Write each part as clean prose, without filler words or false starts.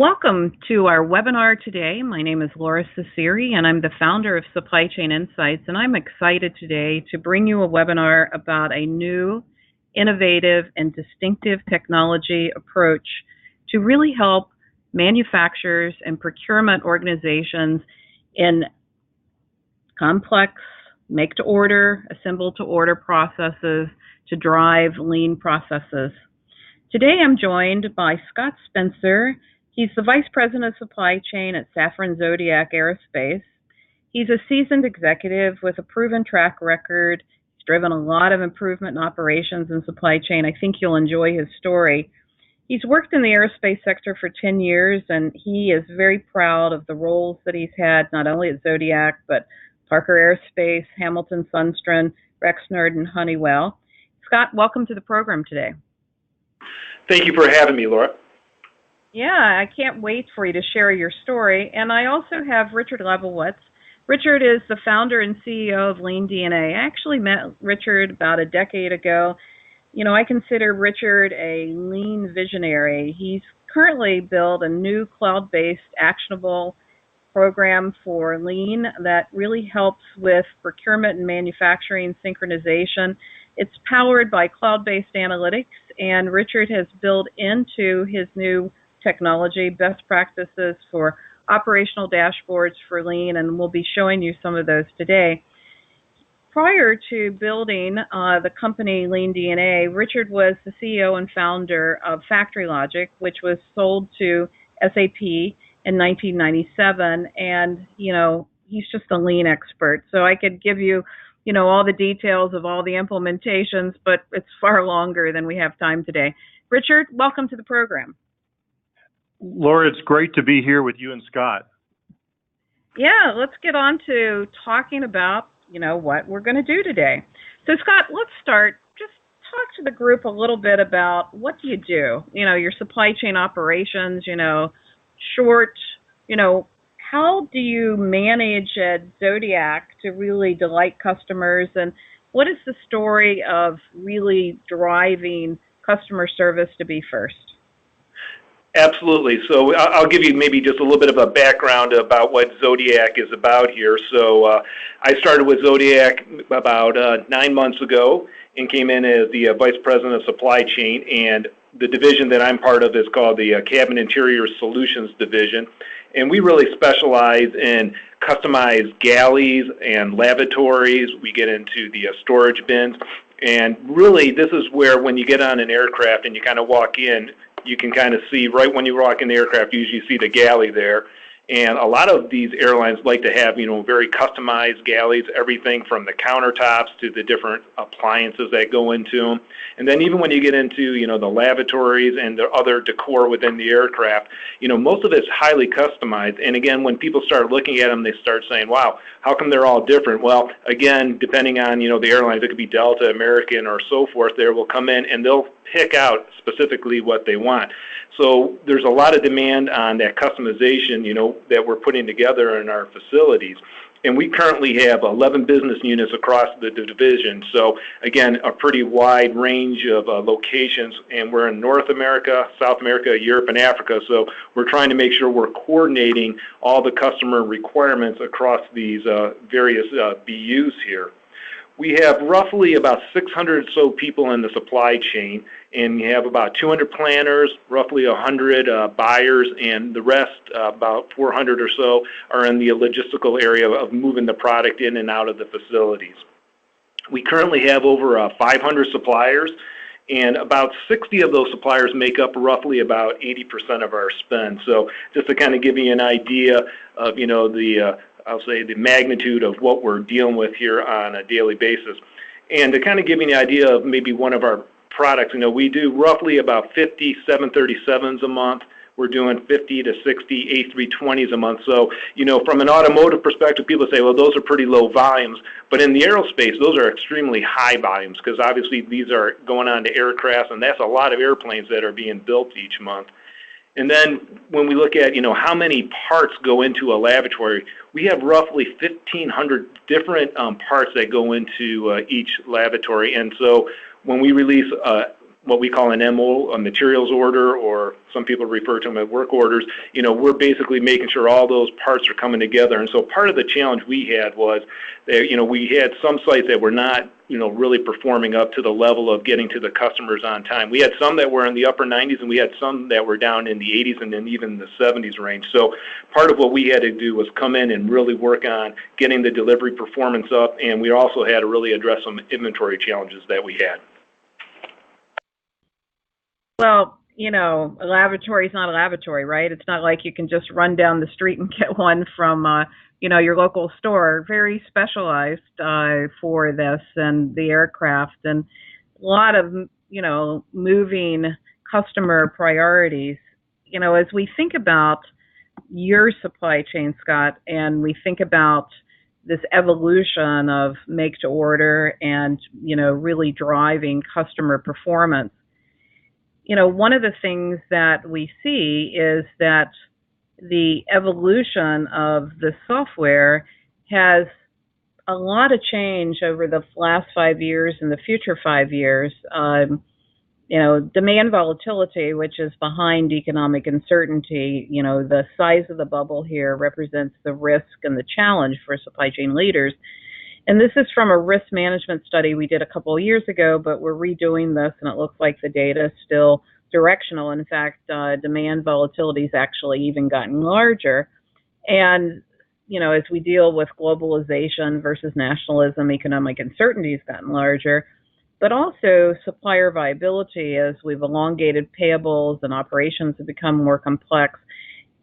Welcome to our webinar today. My name is Lora, Cecere, and I'm the founder of Supply Chain Insights, and I'm excited today to bring you a webinar about a new, innovative, and distinctive technology approach to really help manufacturers and procurement organizations in complex make-to-order, assemble-to-order processes to drive lean processes. Today I'm joined by Scott Spencer. He's the Vice President of Supply Chain at Safran-Zodiac Aerospace. He's a seasoned executive with a proven track record. He's driven a lot of improvement in operations and supply chain. I think you'll enjoy his story. He's worked in the aerospace sector for 10 years, and he is very proud of the roles that he's had, not only at Zodiac, but Parker Aerospace, Hamilton Sundstrom, Rexnord, and Honeywell. Scott, welcome to the program today. Thank you for having me, Laura. Yeah, I can't wait for you to share your story. And I also have Richard Lebovitz. Richard is the founder and CEO of LeanDNA. I actually met Richard about a decade ago. You know, I consider Richard a lean visionary. He's currently built a new cloud-based actionable program for lean that really helps with procurement and manufacturing synchronization. It's powered by cloud-based analytics, and Richard has built into his new technology best practices for operational dashboards for lean, and we'll be showing you some of those today. Prior to building the company LeanDNA, Richard was the CEO and founder of FactoryLogic, which was sold to SAP in 1997, and he's just a lean expert. So I could give you all the details of all the implementations, but it's far longer than we have time today. Richard, welcome to the program. Laura, it's great to be here with you and Scott. Yeah, let's get on to talking about, what we're going to do today. So, Scott, let's start. Just talk to the group a little bit about what do you do? Your supply chain operations, how do you manage at Zodiac to really delight customers? And what is the story of really driving customer service to be first? Absolutely. So I'll give you maybe just a little bit of a background about what Zodiac is about here. So I started with Zodiac about 9 months ago and came in as the Vice President of Supply Chain. And the division that I'm part of is called the Cabin Interior Solutions Division. And we really specialize in customized galleys and lavatories. We get into the storage bins. And really, this is where when you get on an aircraft and you kind of walk in, you can kind of see right when you walk in the aircraft, you usually see the galley there. And a lot of these airlines like to have, very customized galleys, everything from the countertops to the different appliances that go into them. And then even when you get into, the lavatories and the other decor within the aircraft, most of it's highly customized. And again, when people start looking at them, they start saying, wow, how come they're all different? Well, again, depending on, the airlines, it could be Delta, American, or so forth, they will come in and they'll pick out specifically what they want. So there's a lot of demand on that customization, that we're putting together in our facilities. And we currently have 11 business units across the division. So again, a pretty wide range of locations. And we're in North America, South America, Europe, and Africa. So we're trying to make sure we're coordinating all the customer requirements across these various BUs here. We have roughly about 600 or so people in the supply chain, and we have about 200 planners, roughly 100 buyers, and the rest, about 400 or so, are in the logistical area of moving the product in and out of the facilities. We currently have over 500 suppliers, and about 60 of those suppliers make up roughly about 80% of our spend. So just to kind of give you an idea of, I'll say the magnitude of what we're dealing with here on a daily basis. And to kind of give you an idea of maybe one of our products, we do roughly about 50 737s a month. We're doing 50 to 60 A320s a month. So, from an automotive perspective, people say, well, those are pretty low volumes. But in the aerospace, those are extremely high volumes because obviously these are going on to aircraft, and that's a lot of airplanes that are being built each month. And then when we look at, how many parts go into a lavatory, we have roughly 1,500 different parts that go into each lavatory. And so when we release what we call an MO, a materials order, or some people refer to them as work orders, we're basically making sure all those parts are coming together. And so part of the challenge we had was that, we had some sites that were not, really performing up to the level of getting to the customers on time. We had some that were in the upper 90s, and we had some that were down in the 80s and then even the 70s range. So part of what we had to do was come in and really work on getting the delivery performance up, and we also had to really address some inventory challenges that we had. Well, a laboratory is not a laboratory, right? It's not like you can just run down the street and get one from, your local store. Very specialized for this and the aircraft, and a lot of, moving customer priorities. As we think about your supply chain, Scott, and we think about this evolution of make to order and, really driving customer performance, one of the things that we see is that the evolution of the software has a lot of change over the last 5 years and the future 5 years. Demand volatility, which is behind economic uncertainty, the size of the bubble here represents the risk and the challenge for supply chain leaders. And this is from a risk management study we did a couple of years ago, but we're redoing this, and it looks like the data is still directional. In fact, demand volatility has actually even gotten larger. And, as we deal with globalization versus nationalism, economic uncertainty has gotten larger, but also supplier viability. As we've elongated payables and operations have become more complex,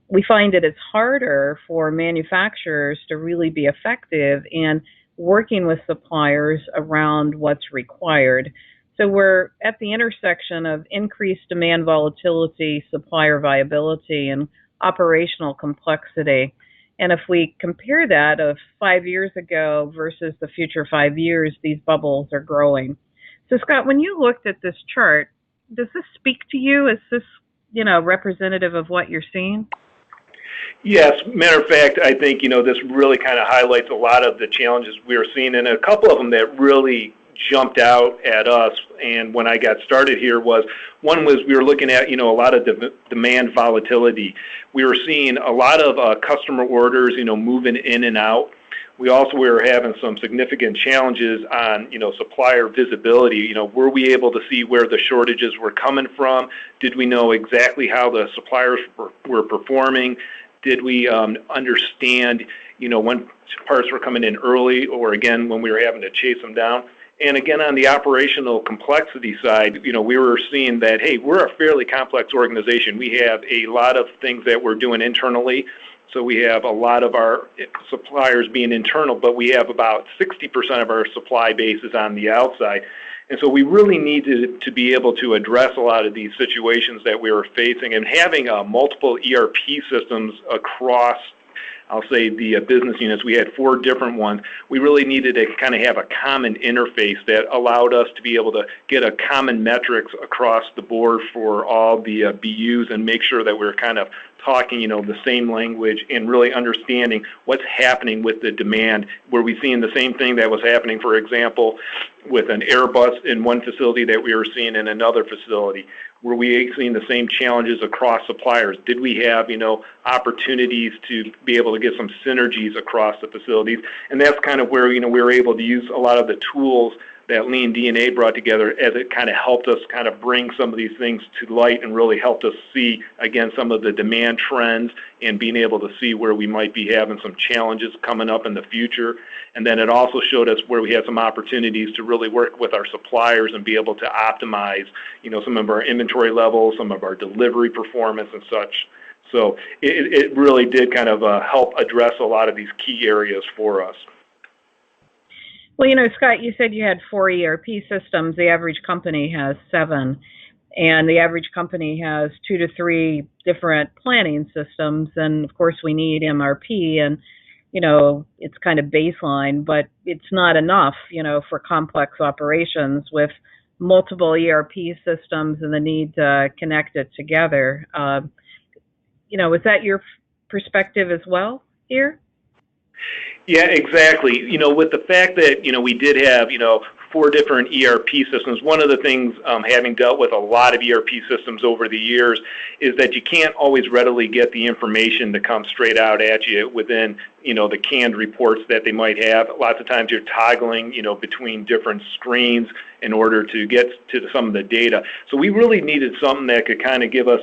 we find that it's harder for manufacturers to really be effective in working with suppliers around what's required. So we're at the intersection of increased demand volatility, supplier viability, and operational complexity. And if we compare that of 5 years ago versus the future 5 years, these bubbles are growing. So Scott, when you looked at this chart, does this speak to you? Is this, representative of what you're seeing? Yes, matter of fact, I think, this really kind of highlights a lot of the challenges we are seeing, and a couple of them that really jumped out at us. And when I got started here one was we were looking at, a lot of demand volatility. We were seeing a lot of customer orders, moving in and out. We also were having some significant challenges on, supplier visibility. Were we able to see where the shortages were coming from? Did we know exactly how the suppliers were performing? Did we understand, when parts were coming in early, or again, when we were having to chase them down? And again, on the operational complexity side, we were seeing that, hey, we're a fairly complex organization. We have a lot of things that we're doing internally. So we have a lot of our suppliers being internal, but we have about 60% of our supply base is on the outside. And so we really needed to be able to address a lot of these situations that we were facing, and having multiple ERP systems across, I'll say, the business units. We had 4 different ones. We really needed to kind of have a common interface that allowed us to be able to get a common metrics across the board for all the BUs, and make sure that we're kind of talking, the same language, and really understanding what's happening with the demand. Were we seeing the same thing that was happening, for example, with an Airbus in one facility that we were seeing in another facility? Were we seeing the same challenges across suppliers? Did we have, opportunities to be able to get some synergies across the facilities? And that's kind of where, we were able to use a lot of the tools that LeanDNA brought together, as it kind of helped us kind of bring some of these things to light, and really helped us see, again, some of the demand trends, and being able to see where we might be having some challenges coming up in the future. And then it also showed us where we had some opportunities to really work with our suppliers and be able to optimize, some of our inventory levels, some of our delivery performance and such. So it really did kind of help address a lot of these key areas for us. Well, Scott, you said you had 4 ERP systems. The average company has 7. And the average company has 2 to 3 different planning systems. And, of course, we need MRP. And, it's kind of baseline. But it's not enough, for complex operations with multiple ERP systems and the need to connect it together. Is that your perspective as well here? Yeah, exactly. With the fact that, we did have, 4 different ERP systems. One of the things, having dealt with a lot of ERP systems over the years, is that you can't always readily get the information to come straight out at you within, the canned reports that they might have. Lots of times you're toggling, between different screens in order to get to some of the data. So we really needed something that could kind of give us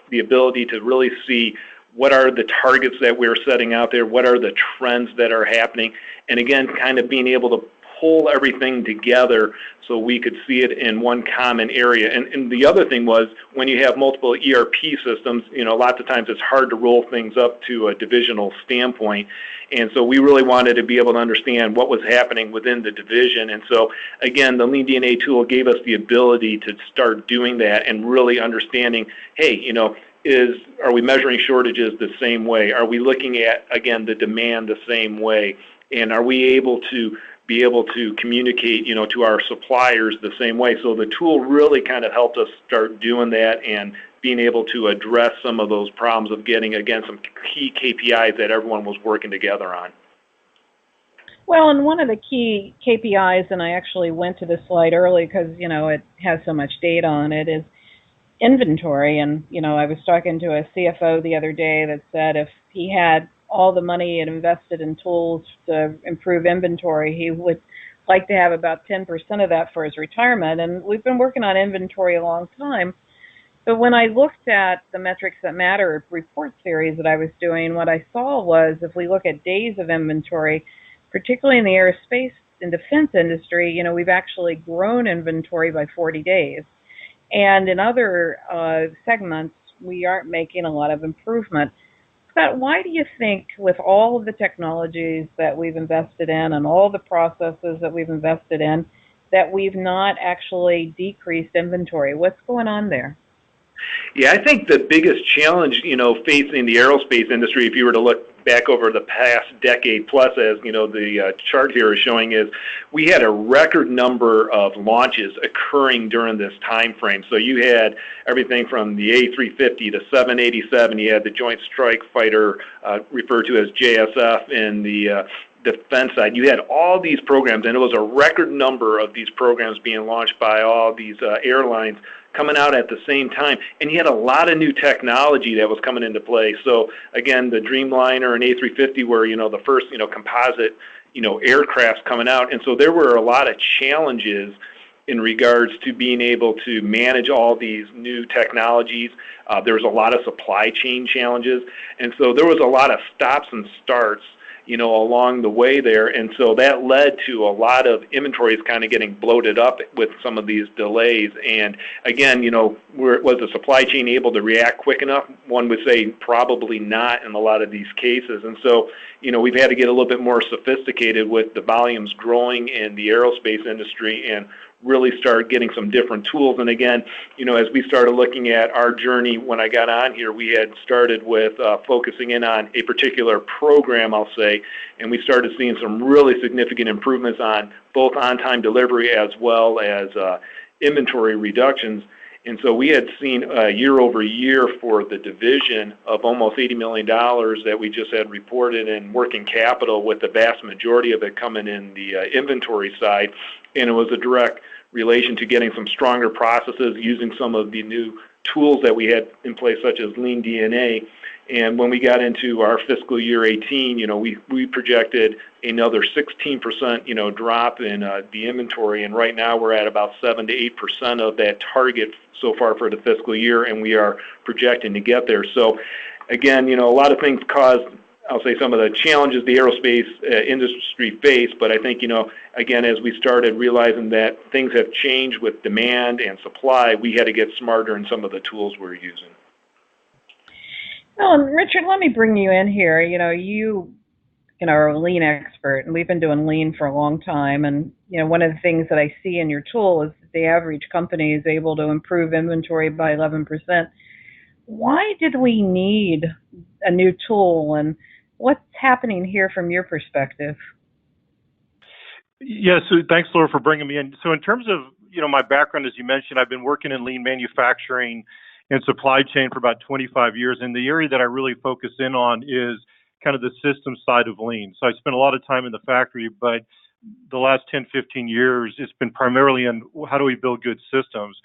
the ability to really see what are the targets that we're setting out there, what are the trends that are happening, and again, kind of being able to pull everything together so we could see it in one common area. And the other thing was, when you have multiple ERP systems, lots of times it's hard to roll things up to a divisional standpoint. And so we really wanted to be able to understand what was happening within the division. And so, again, the LeanDNA tool gave us the ability to start doing that and really understanding, hey, are we measuring shortages the same way? Are we looking at, again, the demand the same way? And are we able to communicate, to our suppliers the same way? So the tool really kind of helped us start doing that and being able to address some of those problems of getting, again, some key KPIs that everyone was working together on. Well, and one of the key KPIs, and I actually went to this slide early because, it has so much data on it, is inventory. And, I was talking to a CFO the other day that said if he had all the money and invested in tools to improve inventory, he would like to have about 10% of that for his retirement. And we've been working on inventory a long time. But when I looked at the Metrics That Matter report series that I was doing, what I saw was, if we look at days of inventory, particularly in the aerospace and defense industry, we've actually grown inventory by 40 days. And in other segments, we aren't making a lot of improvement. Scott, why do you think, with all of the technologies that we've invested in and all the processes that we've invested in, that we've not actually decreased inventory? What's going on there? Yeah, I think the biggest challenge, facing the aerospace industry, if you were to look back over the past decade plus, as the chart here is showing, is we had a record number of launches occurring during this time frame. So you had everything from the A350 to 787. You had the Joint Strike Fighter, referred to as JSF, in the defense side. You had all these programs, and it was a record number of these programs being launched by all these airlines coming out at the same time, and you had a lot of new technology that was coming into play. So again, the Dreamliner and A350 were, the first, composite, aircrafts coming out, and so there were a lot of challenges in regards to being able to manage all these new technologies. There was a lot of supply chain challenges, and so there was a lot of stops and starts along the way there. And so that led to a lot of inventories kind of getting bloated up with some of these delays. And again, was the supply chain able to react quick enough? One would say probably not in a lot of these cases. And so, we've had to get a little bit more sophisticated with the volumes growing in the aerospace industry and really start getting some different tools. And again, as we started looking at our journey when I got on here, we had started with focusing in on a particular program, I'll say, and we started seeing some really significant improvements on both on-time delivery as well as inventory reductions. And so we had seen year over year for the division of almost $80 million that we just had reported in working capital, with the vast majority of it coming in the inventory side. And it was a direct relation to getting some stronger processes, using some of the new tools that we had in place, such as LeanDNA. And when we got into our fiscal year 18, we projected another 16%, drop in the inventory. And right now we're at about 7 to 8% of that target so far for the fiscal year, and we are projecting to get there. So again, a lot of things caused, I'll say, some of the challenges the aerospace industry faced, but I think, again, as we started realizing that things have changed with demand and supply, we had to get smarter in some of the tools we're using. Well, and Richard, let me bring you in here. You are a lean expert, and we've been doing lean for a long time. And, one of the things that I see in your tool is that the average company is able to improve inventory by 11%. Why did we need a new tool, and what's happening here from your perspective? Yeah, so thanks, Laura, for bringing me in. So in terms of, my background, as you mentioned, I've been working in lean manufacturing and supply chain for about 25 years. And the area that I really focus in on is kind of the system side of lean. So I spent a lot of time in the factory, but the last 10, 15 years, it's been primarily on how do we build good systems.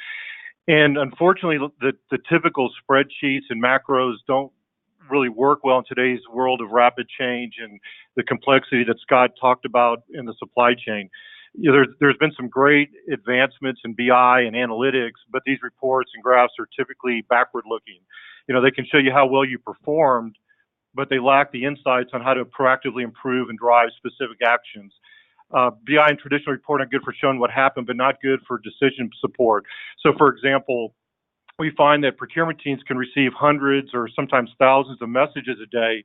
And unfortunately, the typical spreadsheets and macros don't really work well in today's world of rapid change and the complexity that Scott talked about in the supply chain. There's been some great advancements in BI and analytics, but these reports and graphs are typically backward looking. They can show you how well you performed, but they lack the insights on how to proactively improve and drive specific actions. BI and traditional reporting are good for showing what happened, but not good for decision support. So, for example, we find that procurement teams can receive hundreds or sometimes thousands of messages a day,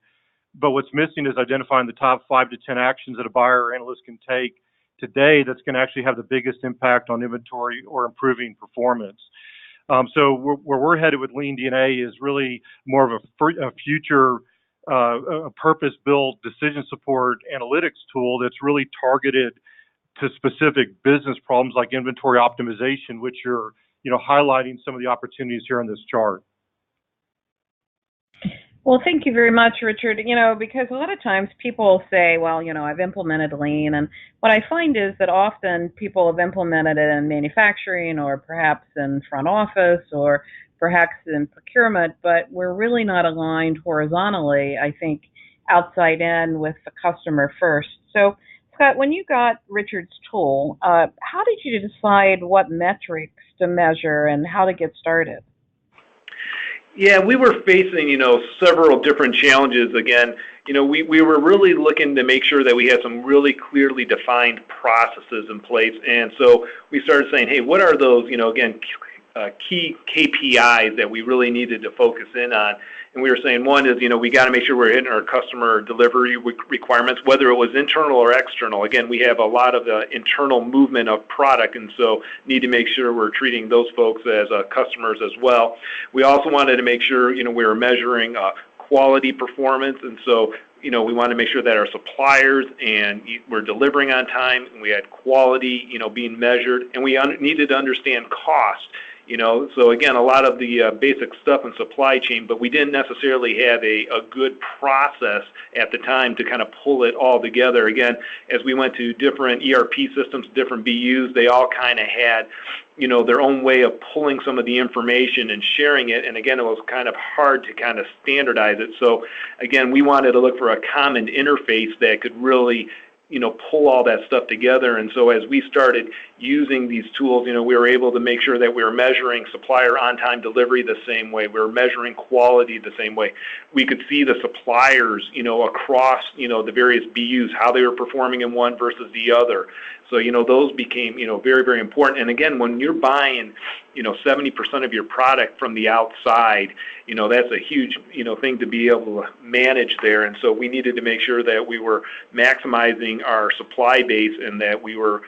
but what's missing is identifying the top 5 to 10 actions that a buyer or analyst can take today that's going to actually have the biggest impact on inventory or improving performance. So where we're headed with LeanDNA is really more of a future a purpose-built decision support analytics tool that's really targeted to specific business problems like inventory optimization, which you're highlighting some of the opportunities here on this chart. Well, thank you very much, Richard. Because a lot of times people say, well, I've implemented Lean, and what I find is that often people have implemented it in manufacturing or perhaps in front office or perhaps in procurement, but we're really not aligned horizontally, I think, outside in with the customer first. So, Scott, when you got Richard's tool, how did you decide what metrics to measure and how to get started? Yeah, we were facing, several different challenges. Again, we were really looking to make sure that we had some really clearly defined processes in place. And so we started saying, hey, what are those, key KPIs that we really needed to focus in on? And we were saying one is, we got to make sure we're hitting our customer delivery requirements, whether it was internal or external. Again, we have a lot of internal movement of product, and so need to make sure we're treating those folks as customers as well. We also wanted to make sure, we were measuring quality performance, and so, we wanted to make sure that our suppliers and were delivering on time, and we had quality, being measured, and we needed to understand cost. So again, a lot of the basic stuff in supply chain, but we didn't necessarily have a good process at the time to kind of pull it all together. Again, as we went to different ERP systems, different BUs, they all kind of had, their own way of pulling some of the information and sharing it. And again, it was kind of hard to kind of standardize it. So again, we wanted to look for a common interface that could really pull all that stuff together. And so as we started using these tools, we were able to make sure that we were measuring supplier on-time delivery the same way. We were measuring quality the same way. We could see the suppliers, across, the various BUs, how they were performing in one versus the other. So, those became, very, very important. And again, when you're buying, 70% of your product from the outside, that's a huge, thing to be able to manage there. And so we needed to make sure that we were maximizing our supply base and that we were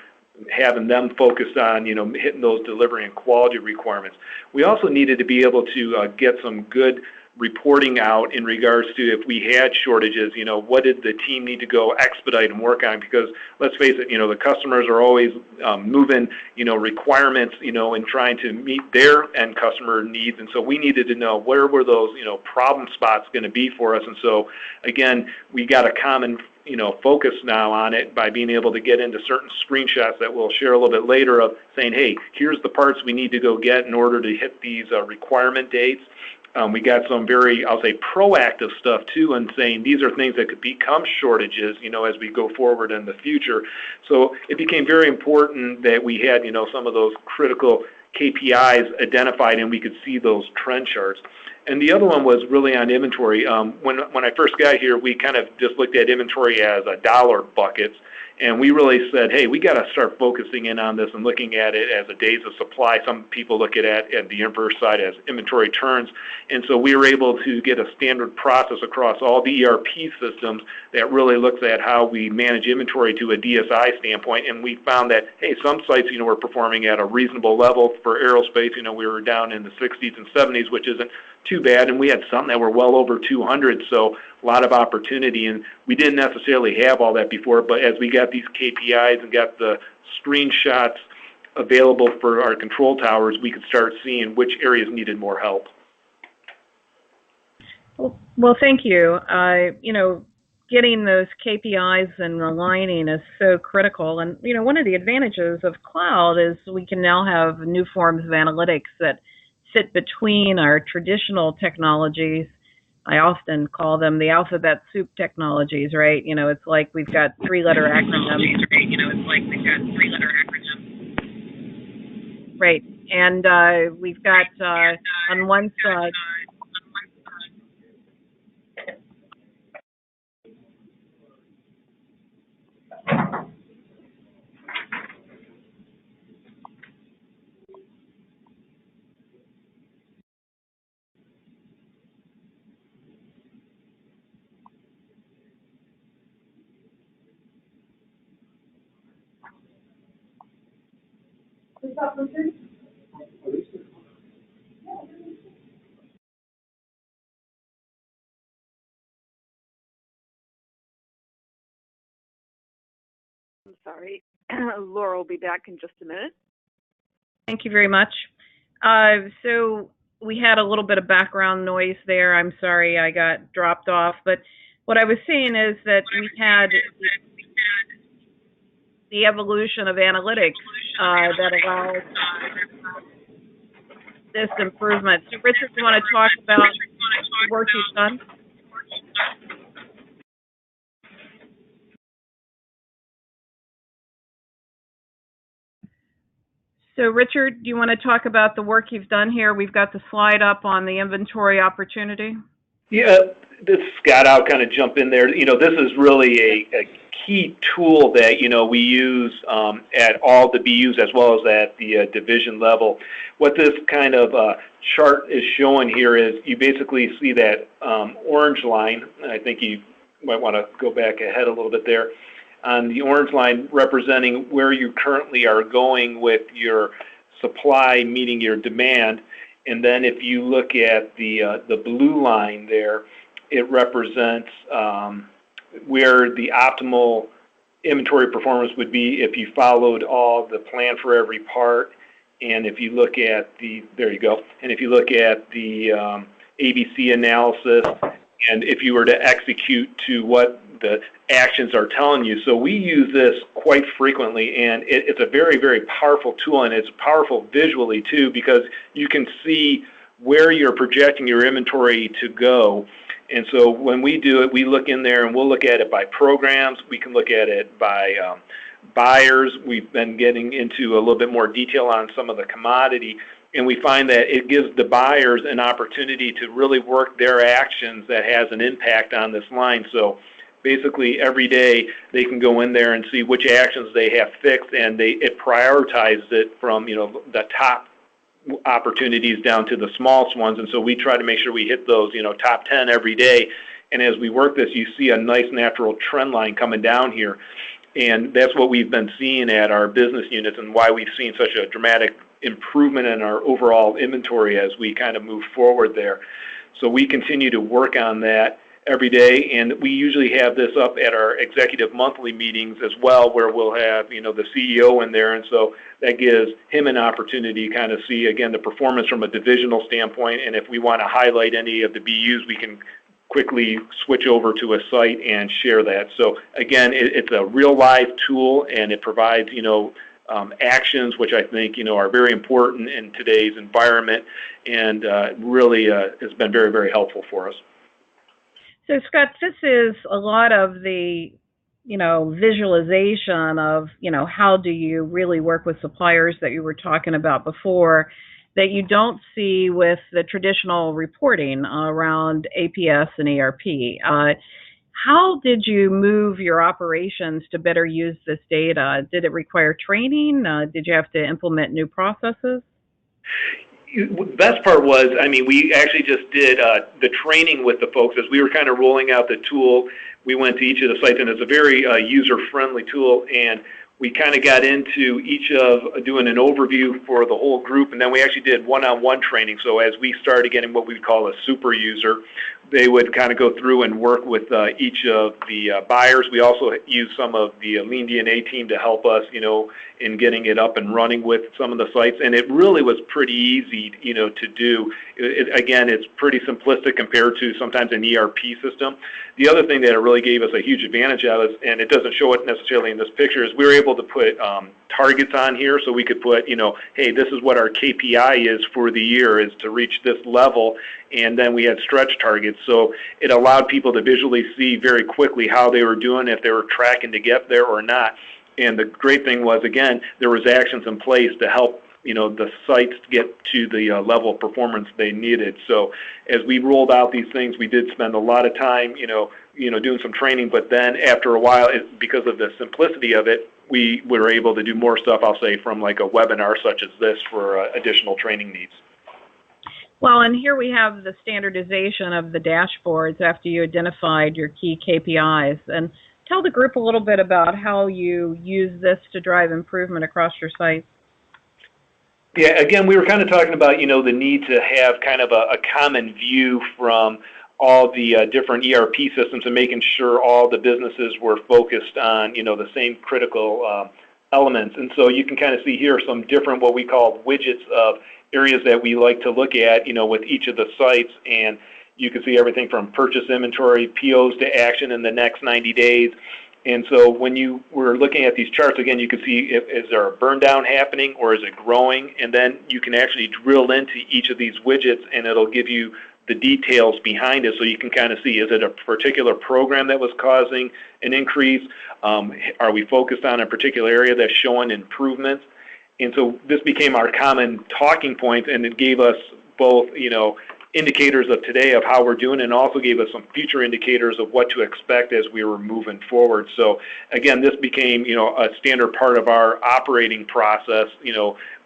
having them focused on, hitting those delivery and quality requirements. We also needed to be able to get some good reporting out in regards to if we had shortages, what did the team need to go expedite and work on? Because let's face it, the customers are always moving, requirements, and trying to meet their end customer needs. And so we needed to know where were those, problem spots going to be for us. And so again, we got a common focus now on it by being able to get into certain screenshots that we'll share a little bit later of saying, hey, here's the parts we need to go get in order to hit these requirement dates. We got some very, I'll say, proactive stuff too, and saying these are things that could become shortages, as we go forward in the future. So it became very important that we had, some of those critical KPIs identified, and we could see those trend charts. And the other one was really on inventory. When I first got here, we kind of just looked at inventory as dollar buckets. And we really said, hey, we got to start focusing in on this and looking at it as a days of supply. Some people look at it at the inverse side as inventory turns. And so we were able to get a standard process across all the ERP systems that really looks at how we manage inventory to a DSI standpoint. And we found that, hey, some sites, were performing at a reasonable level for aerospace. We were down in the 60s and 70s, which isn't too bad. And we had some that were well over 200. So a lot of opportunity, and we didn't necessarily have all that before, but as we got these KPIs and got the screenshots available for our control towers, we could start seeing which areas needed more help. Well, thank you. getting those KPIs and aligning is so critical. And, one of the advantages of cloud is we can now have new forms of analytics that sit between our traditional technologies. I often call them the alphabet soup technologies, right? It's like we've got three-letter acronyms. Right. And we've got on one side. I'm sorry. Laura will be back in just a minute. Thank you very much. So we had a little bit of background noise there. I'm sorry I got dropped off. But what I was saying is that we had the evolution of analytics that allows this improvement. So Richard, do you want to talk about the work you've done? So Richard, do you want to talk about the work you've done here? We've got the slide up on the inventory opportunity. Yeah, this Scott, I'll kind of jump in there. This is really a key tool that, we use at all the BUs as well as at the division level. What this kind of chart is showing here is you basically see that orange line. I think you might want to go back ahead a little bit there. On the orange line representing where you currently are going with your supply meeting your demand. And then if you look at the blue line there, it represents where the optimal inventory performance would be if you followed all the plan for every part. And if you look at there you go. And if you look at the ABC analysis, and if you were to execute to what the actions are telling you. So we use this quite frequently, and it's a very, very powerful tool, and it's powerful visually too, because you can see where you're projecting your inventory to go. And so when we do it, we look in there and we'll look at it by programs. We can look at it by buyers. We've been getting into a little bit more detail on some of the commodity, and we find that it gives the buyers an opportunity to really work their actions that has an impact on this line. So basically every day they can go in there and see which actions they have fixed, and it prioritizes it from the top opportunities down to the smallest ones. And so we try to make sure we hit those top 10 every day. And as we work this, you see a nice natural trend line coming down here. And that's what we've been seeing at our business units and why we've seen such a dramatic improvement in our overall inventory as we kind of move forward there. So we continue to work on that every day, and we usually have this up at our executive monthly meetings as well, where we'll have the CEO in there, and so that gives him an opportunity to kind of see again the performance from a divisional standpoint. And if we want to highlight any of the BUs, we can quickly switch over to a site and share that. So again, it's a real live tool, and it provides actions which I think are very important in today's environment, and really has been very, very helpful for us. So Scott, this is a lot of the visualization of how do you really work with suppliers that you were talking about before, that you don't see with the traditional reporting around APS and ERP. How did you move your operations to better use this data? Did it require training? Did you have to implement new processes? The best part was, we actually just did the training with the folks as we were kind of rolling out the tool. We went to each of the sites, and it's a very user-friendly tool, and we kind of got into each of doing an overview for the whole group, and then we actually did one-on-one training. So as we started getting what we would call a super user, they would kind of go through and work with each of the buyers. We also used some of the LeanDNA team to help us, in getting it up and running with some of the sites, and it really was pretty easy, to do. Again, it's pretty simplistic compared to sometimes an ERP system. The other thing that it really gave us a huge advantage of is, and it doesn't show it necessarily in this picture, is we were able to put targets on here, so we could put, hey, this is what our KPI is for the year, is to reach this level, and then we had stretch targets. So it allowed people to visually see very quickly how they were doing, if they were tracking to get there or not. And the great thing was, again, there was actions in place to help the sites get to the level of performance they needed. So as we rolled out these things, we did spend a lot of time, doing some training. But then after a while, because of the simplicity of it, we were able to do more stuff, I'll say, from like a webinar such as this for additional training needs. Well, and here we have the standardization of the dashboards after you identified your key KPIs. And tell the group a little bit about how you use this to drive improvement across your sites. Yeah, again, we were kind of talking about, the need to have kind of a common view from all the different ERP systems, and making sure all the businesses were focused on, the same critical elements. And so you can kind of see here some different, what we call widgets, of areas that we like to look at, with each of the sites. And you can see everything from purchase inventory, POs to action in the next 90 days. And so when you were looking at these charts, again, you can see, is there a burn down happening, or is it growing? And then you can actually drill into each of these widgets, and it'll give you the details behind it, so you can kind of see, is it a particular program that was causing an increase? Are we focused on a particular area that's showing improvements? And so this became our common talking point, and it gave us both, indicators of today of how we're doing, and also gave us some future indicators of what to expect as we were moving forward. So again, this became, a standard part of our operating process,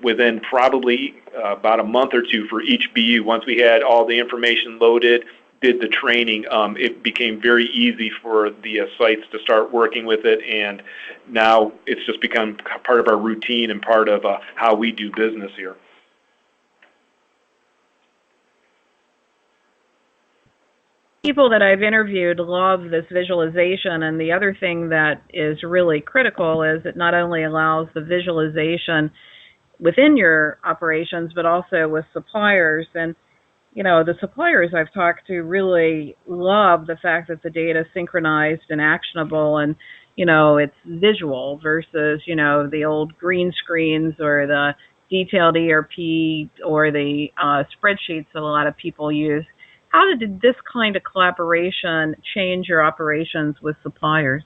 within probably about a month or two for each BU. Once we had all the information loaded, did the training, it became very easy for the sites to start working with it, and now it's just become part of our routine and part of how we do business here. People that I've interviewed love this visualization, and the other thing that is really critical is it not only allows the visualization within your operations, but also with suppliers. And, the suppliers I've talked to really love the fact that the data is synchronized and actionable, and, it's visual versus, the old green screens or the detailed ERP or the spreadsheets that a lot of people use. How did this kind of collaboration change your operations with suppliers?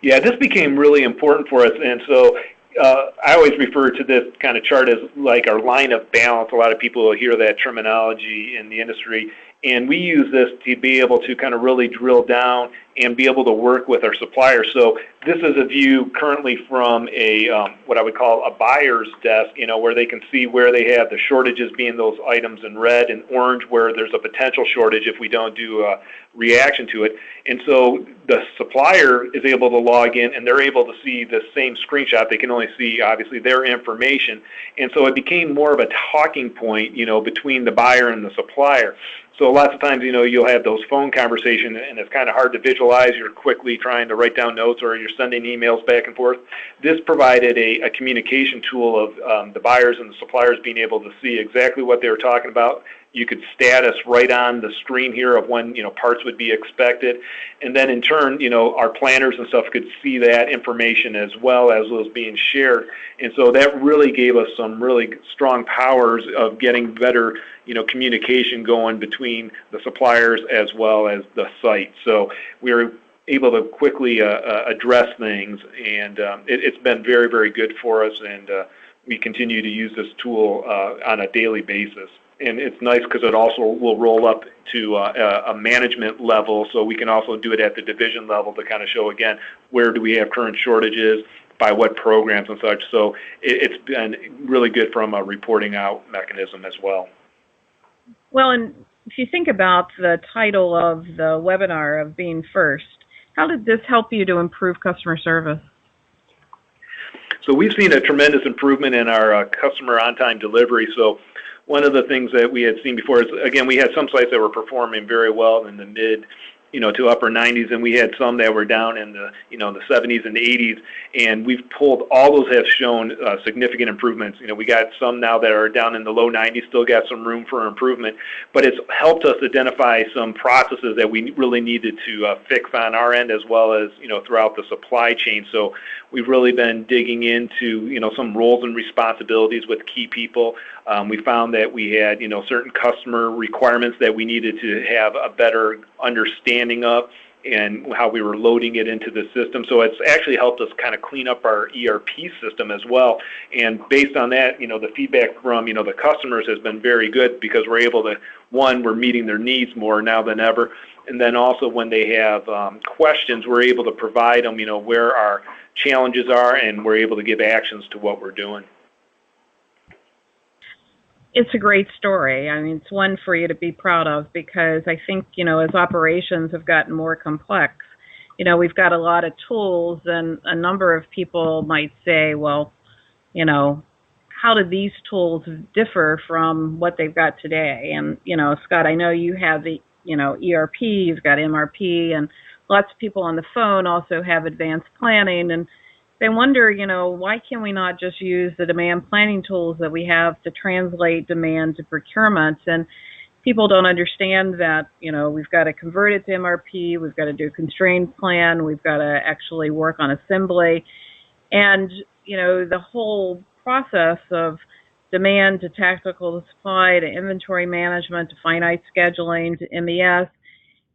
Yeah, this became really important for us, and so I always refer to this kind of chart as like our line of balance. A lot of people will hear that terminology in the industry, and we use this to be able to kind of really drill down and be able to work with our suppliers. So this is a view currently from a what I would call a buyer's desk, where they can see where they have the shortages, being those items in red, and orange where there's a potential shortage if we don't do a reaction to it. And so the supplier is able to log in, and they're able to see the same screenshot. They can only see, obviously, their information. And so it became more of a talking point, between the buyer and the supplier. So lots of times, you'll have those phone conversations, and it's kind of hard to visualize. You're quickly trying to write down notes, or you're sending emails back and forth. This provided a communication tool of the buyers and the suppliers being able to see exactly what they were talking about. You could status right on the screen here of when, parts would be expected. And then in turn, our planners and stuff could see that information as well as was being shared. And so that really gave us some really strong powers of getting better, communication going between the suppliers as well as the site. So we were able to quickly address things, and it's been very, very good for us, and we continue to use this tool on a daily basis. And it's nice because it also will roll up to a management level, so we can also do it at the division level to kind of show, again, where do we have current shortages, by what programs and such. So it's been really good from a reporting out mechanism as well. Well, and if you think about the title of the webinar of Being First, how did this help you to improve customer service? So we've seen a tremendous improvement in our customer on-time delivery. So one of the things that we had seen before is, again, we had some sites that were performing very well in the mid to upper 90s, and we had some that were down in the, the 70s and 80s, and we've pulled, all those have shown significant improvements. We got some now that are down in the low 90s, still got some room for improvement, but it's helped us identify some processes that we really needed to fix on our end, as well as, throughout the supply chain. So we've really been digging into, some roles and responsibilities with key people. We found that we had, certain customer requirements that we needed to have a better understanding of, and how we were loading it into the system. So it's actually helped us kind of clean up our ERP system as well. And based on that, the feedback from, the customers has been very good, because we're able to, one, we're meeting their needs more now than ever. And then also when they have questions, we're able to provide them, where our challenges are, and we're able to give actions to what we're doing. It's a great story. I mean, it's one for you to be proud of, because I think, as operations have gotten more complex, we've got a lot of tools, and a number of people might say, well, how do these tools differ from what they've got today? And, Scott, I know you have the, ERP, you've got MRP, and lots of people on the phone also have advanced planning, and they wonder, why can we not just use the demand planning tools that we have to translate demand to procurement? And people don't understand that, we've got to convert it to MRP, we've got to do a constrained plan, we've got to actually work on assembly. And, the whole process of demand to tactical to supply to inventory management to finite scheduling to MES,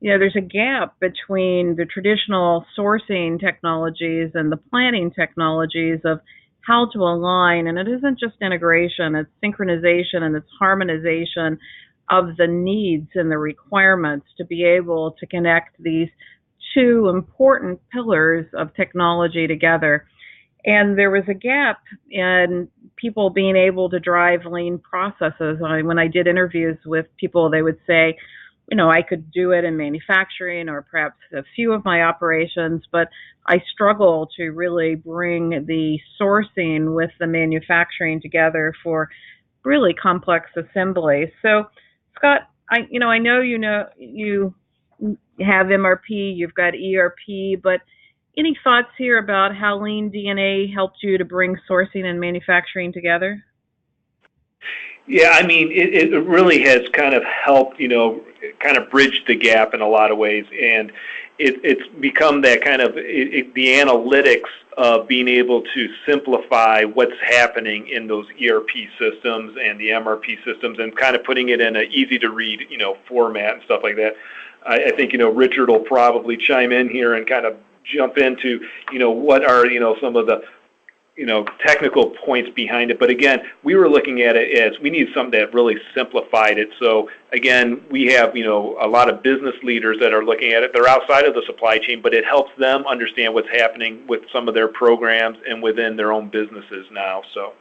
there's a gap between the traditional sourcing technologies and the planning technologies of how to align. And it isn't just integration, it's synchronization, and it's harmonization of the needs and the requirements to be able to connect these two important pillars of technology together. And there was a gap in people being able to drive lean processes. When I did interviews with people, they would say, I could do it in manufacturing or perhaps a few of my operations, but I struggle to really bring the sourcing with the manufacturing together for really complex assembly. So, Scott, I know you have MRP, you've got ERP, but any thoughts here about how LeanDNA helped you to bring sourcing and manufacturing together? Yeah, I mean, it really has kind of helped, kind of bridge the gap in a lot of ways. And it's become that kind of, the analytics of being able to simplify what's happening in those ERP systems and the MRP systems, and kind of putting it in an easy to read, format and stuff like that. I think, Richard will probably chime in here and kind of jump into, what are, some of the, technical points behind it. But again, we were looking at it as we need something that really simplified it. So again, we have, a lot of business leaders that are looking at it. They're outside of the supply chain, but it helps them understand what's happening with some of their programs and within their own businesses now. So.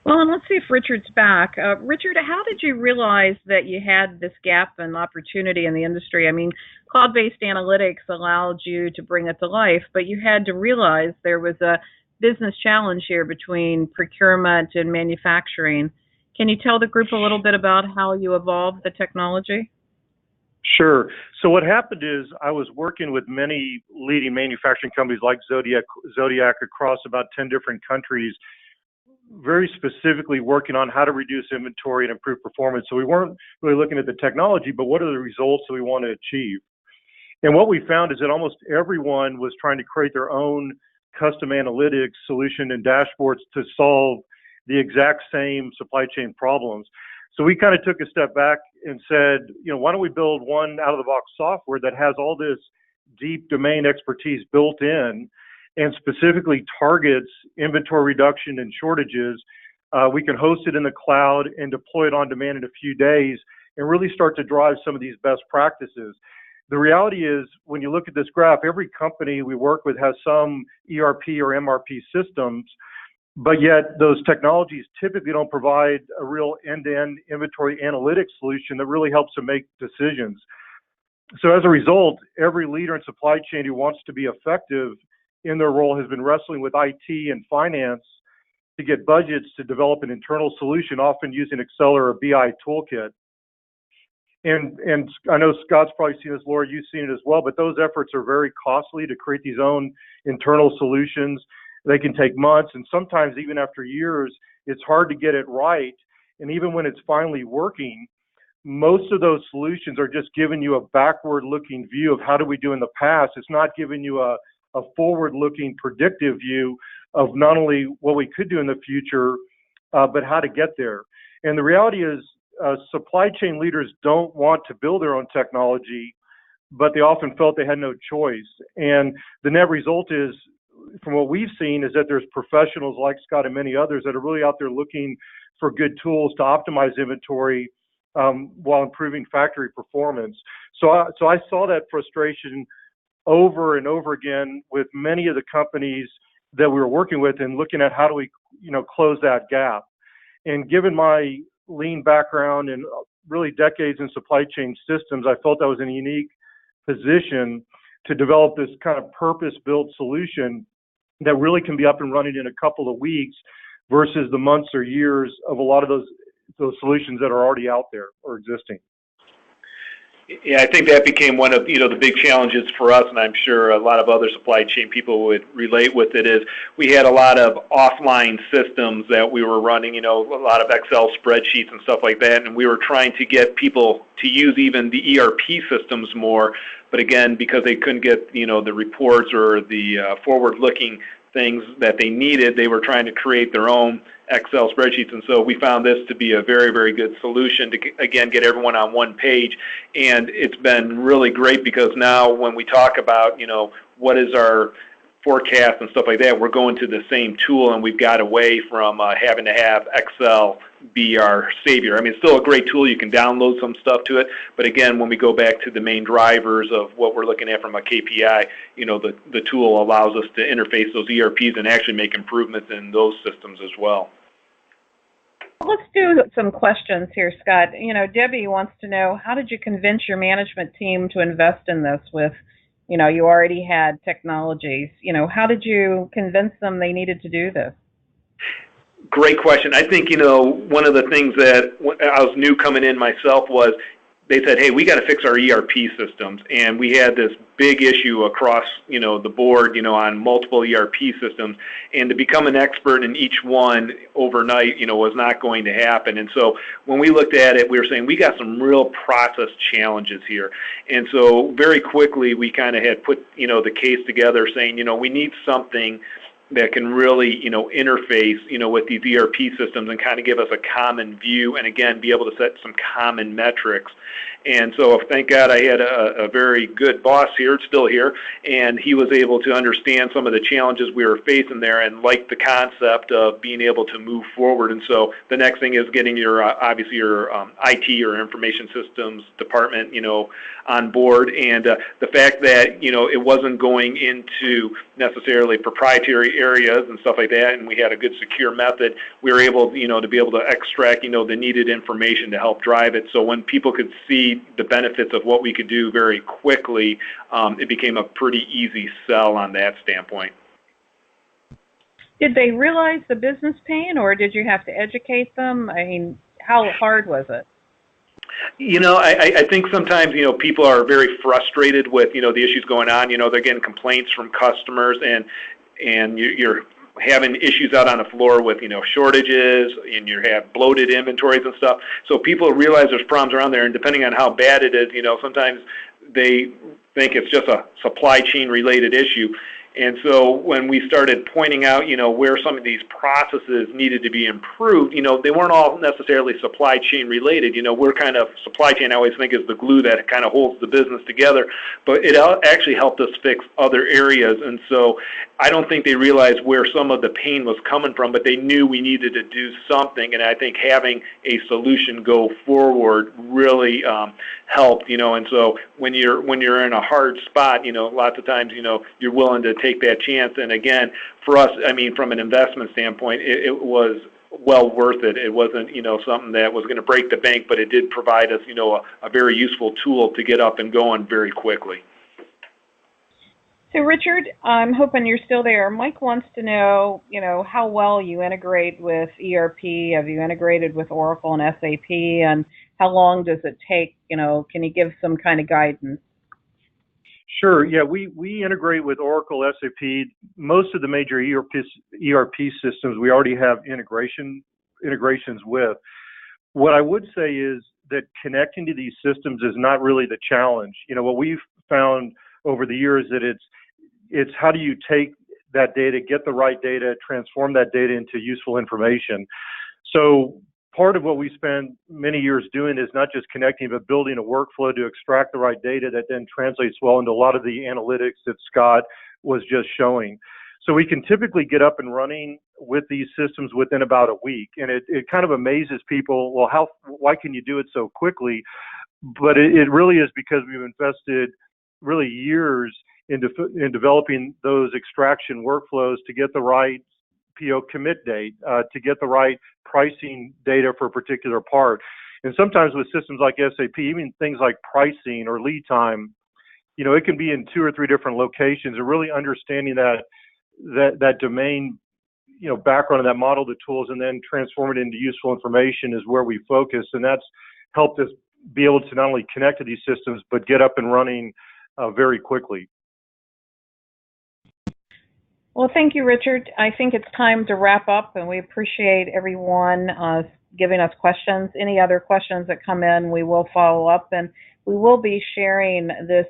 Well, and let's see if Richard's back. Richard, how did you realize that you had this gap and opportunity in the industry? I mean, cloud-based analytics allowed you to bring it to life, but you had to realize there was a business challenge here between procurement and manufacturing. Can you tell the group a little bit about how you evolved the technology? Sure. So what happened is I was working with many leading manufacturing companies like Zodiac across about 10 different countries, very specifically working on how to reduce inventory and improve performance. So we weren't really looking at the technology, but what are the results that we want to achieve? And what we found is that almost everyone was trying to create their own custom analytics solution and dashboards to solve the exact same supply chain problems. So we kind of took a step back and said, why don't we build one out-of-the-box software that has all this deep domain expertise built in, and specifically targets inventory reduction and shortages. We can host it in the cloud and deploy it on demand in a few days, and really start to drive some of these best practices. The reality is, when you look at this graph, every company we work with has some ERP or MRP systems, but yet those technologies typically don't provide a real end-to-end inventory analytics solution that really helps them make decisions. So as a result, every leader in supply chain who wants to be effective in their role has been wrestling with IT and finance to get budgets to develop an internal solution, often using Excel or a BI toolkit. And I know Scott's probably seen this, Laura, you've seen it as well, but those efforts are very costly to create these own internal solutions. They can take months, and sometimes even after years, it's hard to get it right. And even when it's finally working, most of those solutions are just giving you a backward-looking view of how did we do in the past. It's not giving you a forward-looking predictive view of not only what we could do in the future, but how to get there. And the reality is, supply chain leaders don't want to build their own technology, but they often felt they had no choice. And the net result is, from what we've seen, is that there's professionals like Scott and many others that are really out there looking for good tools to optimize inventory while improving factory performance. So I saw that frustration over and over again with many of the companies that we were working with and looking at how do we, close that gap. And given my lean background and really decades in supply chain systems, I felt I was in a unique position to develop this kind of purpose-built solution that really can be up and running in a couple of weeks versus the months or years of a lot of those solutions that are already out there or existing. Yeah, I think that became one of the big challenges for us, and I'm sure a lot of other supply chain people would relate with it. Is we had a lot of offline systems that we were running, a lot of Excel spreadsheets and stuff like that, and we were trying to get people to use even the ERP systems more. But again, because they couldn't get the reports or the forward-looking things that they needed, they were trying to create their own Excel spreadsheets. And so we found this to be a very, very good solution to, again, get everyone on one page. And it's been really great because now when we talk about, what is our forecast and stuff like that, we're going to the same tool, and we've got away from having to have Excel be our savior. I mean, it's still a great tool. You can download some stuff to it. But again, when we go back to the main drivers of what we're looking at from a KPI, the tool allows us to interface those ERPs and actually make improvements in those systems as well. Let's do some questions here, Scott. Debbie wants to know, how did you convince your management team to invest in this with, you already had technologies? How did you convince them they needed to do this? Great question. I think, one of the things that I was new coming in myself was they said, hey, we got to fix our ERP systems. And we had this big issue across, the board, on multiple ERP systems. And to become an expert in each one overnight, was not going to happen. And so when we looked at it, we were saying we got some real process challenges here. And so very quickly, we kind of had put, the case together saying, we need something that can really, interface, with these ERP systems and kind of give us a common view and, again, be able to set some common metrics. And so thank God I had a very good boss here, still here, and he was able to understand some of the challenges we were facing there and liked the concept of being able to move forward. And so the next thing is getting your, obviously your IT or information systems department, on board. And the fact that, it wasn't going into necessarily proprietary areas and stuff like that, and we had a good secure method, we were able, to be able to extract, the needed information to help drive it. So when people could see the benefits of what we could do very quickly, it became a pretty easy sell on that standpoint. Did they realize the business pain, or did you have to educate them? I mean, how hard was it? I think sometimes, people are very frustrated with, the issues going on. They're getting complaints from customers, and you're having issues out on the floor with, shortages, and you have bloated inventories and stuff. So people realize there's problems around there, and depending on how bad it is, sometimes they think it's just a supply chain related issue. And so when we started pointing out, where some of these processes needed to be improved, they weren't all necessarily supply chain related. We're kind of, supply chain I always think is the glue that kind of holds the business together, but it actually helped us fix other areas. And so I don't think they realized where some of the pain was coming from, but they knew we needed to do something. And I think having a solution go forward really helped, and so when you're in a hard spot, lots of times, you're willing to take that chance. And again, for us, I mean, from an investment standpoint, it was well worth it. It wasn't, something that was going to break the bank, but it did provide us, a very useful tool to get up and going very quickly. So Richard, I'm hoping you're still there. Mike wants to know, how well you integrate with ERP. Have you integrated with Oracle and SAP? And how long does it take? Can you give some kind of guidance? Sure. Yeah, we integrate with Oracle, SAP. Most of the major ERP systems we already have integrations with. What I would say is that connecting to these systems is not really the challenge. What we've found over the years that it's how do you take that data, get the right data, transform that data into useful information. So part of what we spend many years doing is not just connecting, but building a workflow to extract the right data that then translates well into a lot of the analytics that Scott was just showing. So we can typically get up and running with these systems within about a week. And it kind of amazes people, well, why can you do it so quickly? But it really is because we've invested really years in developing those extraction workflows to get the right PO commit date, to get the right pricing data for a particular part. And sometimes with systems like SAP, even things like pricing or lead time, it can be in 2 or 3 different locations, and really understanding that domain, background of that model, the tools, and then transform it into useful information is where we focus. And that's helped us be able to not only connect to these systems, but get up and running very quickly. Well, thank you, Richard. I think it's time to wrap up, and we appreciate everyone giving us questions. Any other questions that come in, we will follow up, and we will be sharing this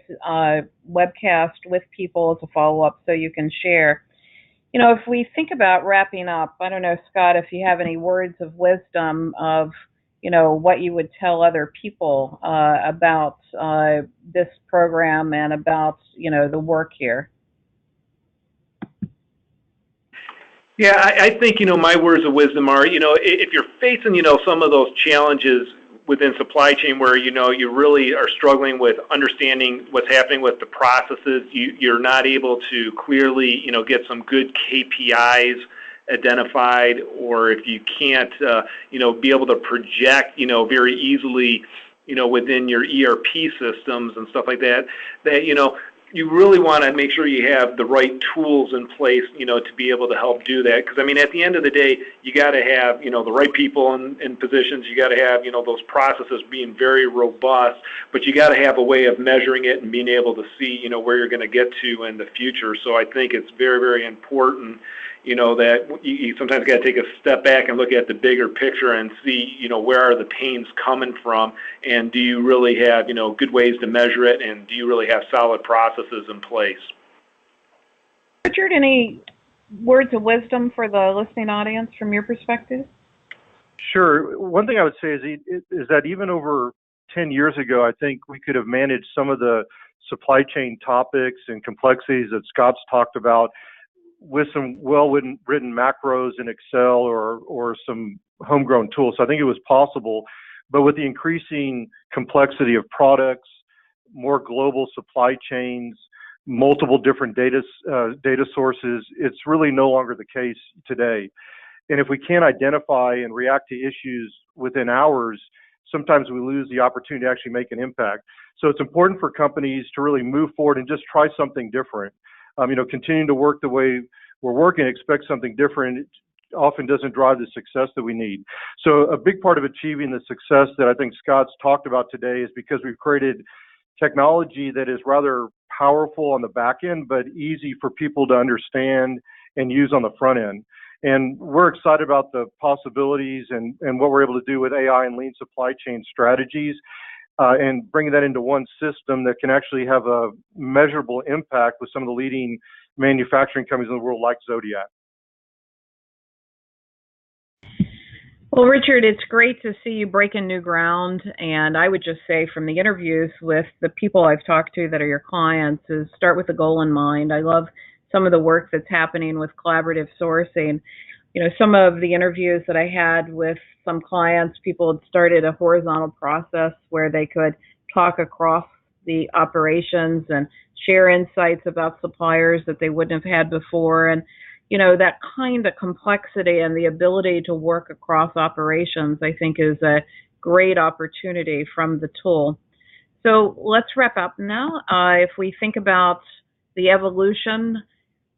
webcast with people as a follow-up so you can share. If we think about wrapping up, I don't know, Scott, if you have any words of wisdom of, what you would tell other people about this program and about, the work here. Yeah, I think, my words of wisdom are, if you're facing, some of those challenges within supply chain where, you really are struggling with understanding what's happening with the processes, you're not able to clearly, get some good KPIs identified, or if you can't, be able to project, very easily, within your ERP systems and stuff like that, you really want to make sure you have the right tools in place, to be able to help do that. Because, at the end of the day, you got to have, the right people in positions. You got to have, those processes being very robust. But you got to have a way of measuring it and being able to see, where you're going to get to in the future. So I think it's very, very important, that you sometimes got to take a step back and look at the bigger picture and see, where are the pains coming from, and do you really have, good ways to measure it, and do you really have solid processes in place? Richard, any words of wisdom for the listening audience from your perspective? Sure. One thing I would say is that even over 10 years ago, I think we could have managed some of the supply chain topics and complexities that Scott's talked about with some well-written macros in Excel or some homegrown tools. So I think it was possible, but with the increasing complexity of products, more global supply chains, multiple different data sources, it's really no longer the case today. And if we can't identify and react to issues within hours, sometimes we lose the opportunity to actually make an impact. So it's important for companies to really move forward and just try something different. Continuing to work the way we're working, expect something different, it often doesn't drive the success that we need. So a big part of achieving the success that I think Scott's talked about today is because we've created technology that is rather powerful on the back end, but easy for people to understand and use on the front end. And we're excited about the possibilities and what we're able to do with AI and lean supply chain strategies. And bringing that into one system that can actually have a measurable impact with some of the leading manufacturing companies in the world like Zodiac. Well, Richard, it's great to see you breaking new ground. And I would just say from the interviews with the people I've talked to that are your clients is start with the goal in mind. I love some of the work that's happening with collaborative sourcing. Some of the interviews that I had with some clients, people had started a horizontal process where they could talk across the operations and share insights about suppliers that they wouldn't have had before. And, that kind of complexity and the ability to work across operations, I think, is a great opportunity from the tool. So let's wrap up now. If we think about the evolution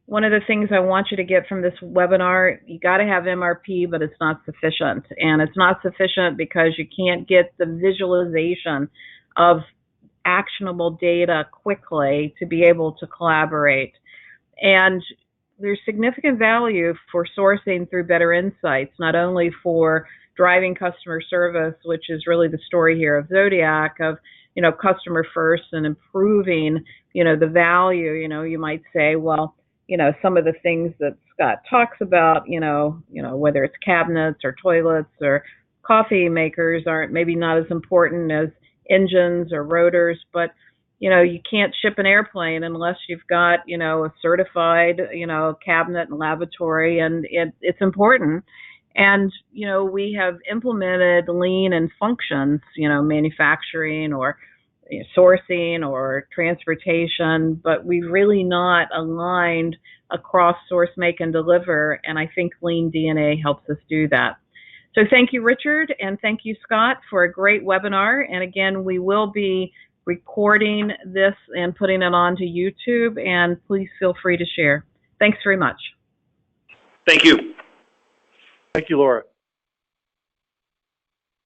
one of the things I want you to get from this webinar, you got to have MRP, but it's not sufficient. And it's not sufficient because you can't get the visualization of actionable data quickly to be able to collaborate. And there's significant value for sourcing through better insights, not only for driving customer service, which is really the story here of Zodiac, of customer first and improving the value. You might say, well, some of the things that Scott talks about, whether it's cabinets or toilets or coffee makers, aren't maybe not as important as engines or rotors, but you can't ship an airplane unless you've got a certified cabinet and laboratory, and it's important. And we have implemented lean and functions, manufacturing or sourcing or transportation, but we've really not aligned across source, make, and deliver, and I think LeanDNA helps us do that. So thank you, Richard, and thank you, Scott, for a great webinar. And again, we will be recording this and putting it onto YouTube, and please feel free to share. Thanks very much. Thank you. Thank you, Laura.